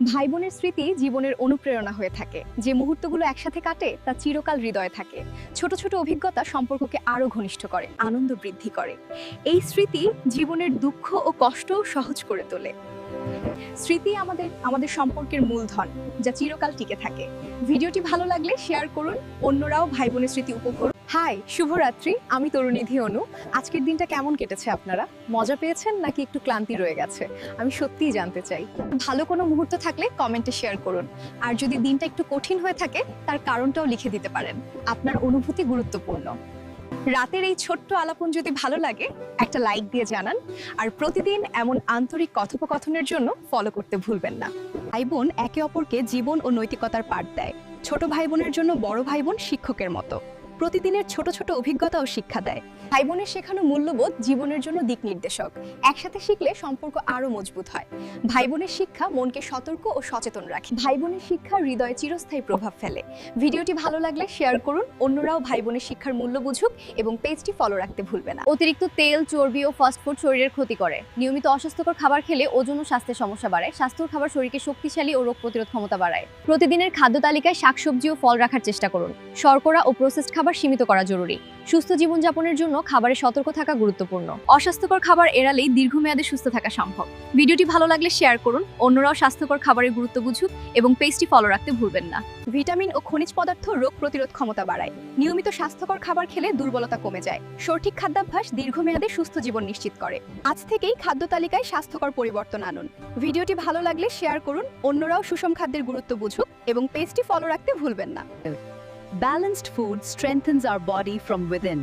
ভাই বোনের স্মৃতি জীবনের অনুপ্রেরণা হয়ে থাকে। যে মুহূর্তগুলো একসাথে কাটে তা চিরকাল হৃদয়ে থাকে। ছোট ছোট অভিজ্ঞতা সম্পর্ককে আরো ঘনিষ্ঠ করে, আনন্দ বৃদ্ধি করে। এই স্মৃতি জীবনের দুঃখ ও কষ্টও সহজ করে তোলে। স্মৃতি আমাদের আমাদের সম্পর্কের মূলধন, যা চিরকাল টিকে থাকে। ভিডিওটি ভালো লাগলে শেয়ার করুন, অন্যরাও ভাই বোনের স্মৃতি উপভোগ করুন। হাই, শুভরাত্রি। আমি তরুনিধি অনু। আজকের দিনটা কেমন কেটেছে আপনারা? মজা পেয়েছেন নাকি একটু ক্লান্তি রয়ে গেছে? আমি সত্যিই জানতে চাই। ভালো কোনো মুহূর্ত থাকলে কমেন্টে শেয়ার করুন। আর যদি দিনটা একটু কঠিন হয়ে থাকে, তার কারণটাও লিখে দিতে পারেন। আপনার অনুভূতি গুরুত্বপূর্ণ। রাতের এই ছোট্ট আলাপন যদি ভালো লাগে, একটা লাইক দিয়ে জানান। আর প্রতিদিন এমন আন্তরিক কথোপকথনের জন্য ফলো করতে ভুলবেন না। ভাই বোন একে অপরকে জীবন ও নৈতিকতার পাঠ দেয়। ছোট ভাই বোনের জন্য বড় ভাই বোন শিক্ষকের মতো। প্রতিদিনের ছোট ছোট অভিজ্ঞতা ও শিক্ষা দেয়। ভাই বোনের শেখানো মূল্যবোধ জীবনের জন্য দিক নির্দেশক। একসাথে শিখলে সম্পর্ক আরো মজবুত হয়। ভাই বোনের শিক্ষা মনকে সতর্ক ও সচেতন রাখে। ভাই বোনের শিক্ষা হৃদয়ে চিরস্থায়ী প্রভাব ফেলে। ভিডিওটি ভালো লাগলে শেয়ার করুন, অন্যরাও ভাই বোনের শিক্ষার মূল্য বুঝুক এবং পেজটি ফলো রাখতে ভুলবে না। অতিরিক্ত তেল, চর্বি ও ফাস্টফুড শরীরের ক্ষতি করে। নিয়মিত অস্বাস্থ্যকর খাবার খেলে ওজন ও স্বাস্থ্যের সমস্যা বাড়ায়। স্বাস্থ্যকর খাবার শরীরকে শক্তিশালী ও রোগ প্রতিরোধ ক্ষমতা বাড়ায়। প্রতিদিনের খাদ্য তালিকায় শাকসবজি ও ফল রাখার চেষ্টা করুন। শর্করা ও প্রসেসড খাবার সীমিত করা জরুরি। সুস্থ জীবনযাপনের জন্য খাবারে সতর্ক থাকা গুরুত্বপূর্ণ। অস্বাস্থ্যকর খাবার এড়ালেই দীর্ঘমেয়াদে সুস্থ থাকা সম্ভব। ভিডিওটি ভালো লাগলে শেয়ার করুন, অন্যরাও স্বাস্থ্যকর খাবারের গুরুত্ব বুঝুক এবং পেজটি ফলো রাখতে ভুলবেন না। ভিটামিন ও খনিজ পদার্থ রোগ প্রতিরোধ ক্ষমতা বাড়ায়। নিয়মিত স্বাস্থ্যকর খাবার খেলে দুর্বলতা কমে যায়। সঠিক খাদ্যাভ্যাস দীর্ঘমেয়াদে সুস্থ জীবন নিশ্চিত করে। আজ থেকেই খাদ্য তালিকায় স্বাস্থ্যকর পরিবর্তন আনুন। ভিডিওটি ভালো লাগলে শেয়ার করুন, অন্যরাও সুষম খাদ্যের গুরুত্ব বুঝুক এবং পেজটি ফলো রাখতে ভুলবেন না। Balanced food strengthens our body from within.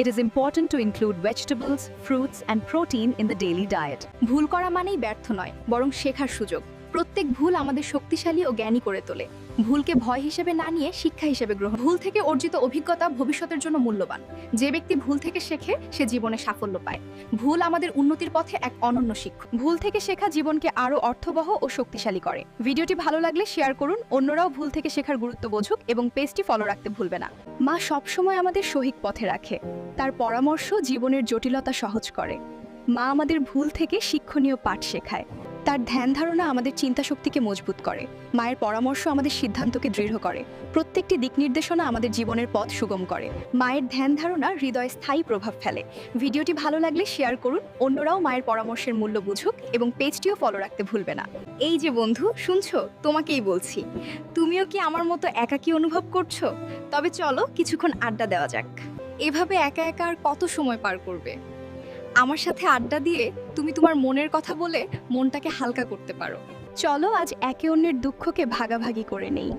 It is important to include vegetables, fruits, and protein in the daily diet. ভুল করা মানেই ব্যর্থ নয়, বরং শেখার সুযোগ। প্রত্যেক ভুল আমাদের শক্তিশালী ও জ্ঞানী করে তোলে। ভুলকে ভয় হিসেবে না নিয়ে শিক্ষা হিসেবে গ্রহণ। ভুল থেকে অর্জিত অভিজ্ঞতা ভবিষ্যতের জন্য মূল্যবান। যে ব্যক্তি ভুল থেকে শেখে, সে জীবনে সাফল্য পায়। ভুল আমাদের উন্নতির পথে এক অনন্য শিক্ষক। ভুল থেকে শেখা জীবনকে আরো অর্থবহ ও শক্তিশালী করে। ভিডিওটি ভালো লাগলে শেয়ার করুন, অন্যরাও ভুল থেকে শেখার গুরুত্ব বোঝুক এবং পেজটি ফলো রাখতে ভুলবে না। মা সবসময় আমাদের সঠিক পথে রাখে। তার পরামর্শ জীবনের জটিলতা সহজ করে। মা আমাদের ভুল থেকে শিক্ষণীয় পাঠ শেখায়। তার ধ্যান ধারণা আমাদের চিন্তা শক্তিকে মজবুত করে। মায়ের পরামর্শ আমাদের সিদ্ধান্তকে দৃঢ় করে। প্রত্যেকটি দিক নির্দেশনা আমাদের জীবনের পথ সুগম করে। মায়ের ধ্যান ধারণা হৃদয়ে স্থায়ী প্রভাব ফেলে। ভিডিওটি ভালো লাগলে শেয়ার করুন, অন্যরাও মায়ের পরামর্শের মূল্য বুঝুক এবং পেজটিও ফলো রাখতে ভুলবে না। এই যে বন্ধু, শুনছো? তোমাকেই বলছি। তুমিও কি আমার মতো একাকী অনুভব করছো? তবে চলো কিছুক্ষণ আড্ডা দেওয়া যাক। এভাবে একা একা আর কত সময় পার করবে? আমার সাথে আড্ডা দিয়ে তুমি তোমার মনের কথা বলে মনটাকে হালকা করতে পারো। চলো আজ একে অন্যের দুঃখকে ভাগাভাগি করে নেই।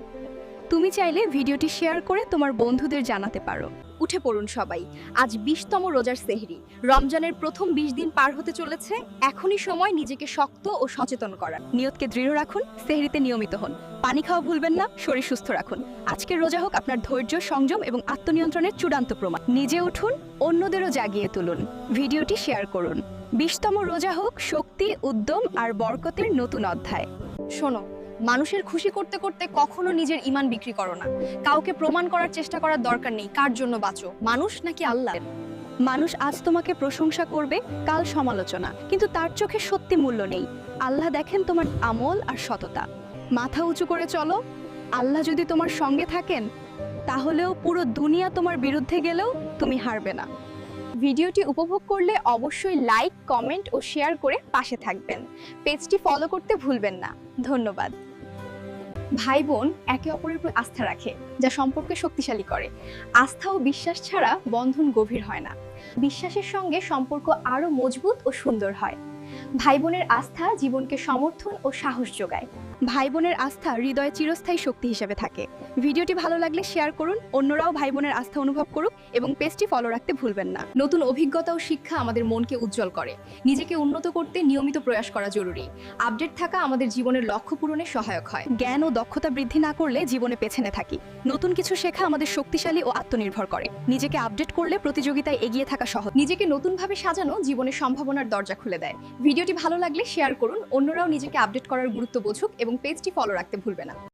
তুমি চাইলে ভিডিওটি শেয়ার করে তোমার বন্ধুদের জানাতে পারো। উঠে পড়ুন সবাই, আজ 20তম রোজার সেহরি। রমজানের প্রথম 20 দিন পার হতে চলেছে। এখনই সময় নিজেকে শক্ত ও সচেতন করার। নিয়তকে দৃঢ় রাখুন, সেহরিতে নিয়মিত হন। পানি খাওয়া ভুলবেন না, শরীর সুস্থ রাখুন। আজকের রোজা হোক আপনার ধৈর্য, সংযম এবং আত্মনিয়ন্ত্রণের চূড়ান্ত প্রমাণ। নিজে উঠুন, অন্যদেরও জাগিয়ে তুলুন। ভিডিওটি শেয়ার করুন। 20তম রোজা হোক শক্তি, উদ্যম আর বরকতের নতুন অধ্যায়। শোনো, মানুষের খুশি করতে করতে কখনো নিজের ঈমান বিক্রি করো না। কাউকে প্রমাণ করার চেষ্টা করার দরকার নেই। কার জন্য বাঁচো, মানুষ নাকি আল্লাহ? মানুষ আজ তোমাকে প্রশংসা করবে, কাল সমালোচনা, কিন্তু তার চোখে সত্যি মূল্য নেই। আল্লাহ দেখেন তোমার আমল আর সততা। মাথা উঁচু করে চলো। আল্লাহ যদি তোমার সঙ্গে থাকেন, তাহলেও পুরো দুনিয়া তোমার বিরুদ্ধে গেলেও তুমি হারবে না। ভিডিওটি উপভোগ করলে অবশ্যই লাইক, কমেন্ট ও শেয়ার করে পাশে থাকবেন। পেজটি ফলো করতে ভুলবেন না। ধন্যবাদ। ভাই বোন একে অপরের উপর আস্থা রাখে, যা সম্পর্ককে শক্তিশালী করে। আস্থা ও বিশ্বাস ছাড়া বন্ধন গভীর হয় না। বিশ্বাসের সঙ্গে সম্পর্ক আরো মজবুত ও সুন্দর হয়। ভাই বোনের আস্থা জীবনকে সমর্থন ও সাহস যোগায়। ভাই বোনের আস্থা হৃদয়ে চিরস্থায়ী শক্তি হিসেবে থাকে। ভিডিওটি ভালো লাগলে শেয়ার করুন, অন্যরাও ভাই বোনের আস্থা অনুভব করুক এবং পেজটি ফলো রাখতে ভুলবেন না। নতুন অভিজ্ঞতা ও শিক্ষা আমাদের মনকে উজ্জ্বল করে। নিজেকে উন্নত করতে নিয়মিত প্রয়াস করা জরুরি। আপডেট থাকা আমাদের জীবনের লক্ষ্য পূরণে সহায়ক হয়। জ্ঞান ও দক্ষতা বৃদ্ধি না করলে জীবনে পেছনে থাকি। নতুন কিছু শেখা আমাদের শক্তিশালী ও আত্মনির্ভর করে। নিজেকে আপডেট করলে প্রতিযোগিতায় এগিয়ে থাকা সহজ। নিজেকে নতুনভাবে সাজানো জীবনের সম্ভাবনার দরজা খুলে দেয়। ভিডিওটি ভালো লাগলে শেয়ার করুন, অন্যরাও নিজেকে আপডেট করার গুরুত্ব বুঝুক এবং পেজটি ফলো রাখতে ভুলবে না।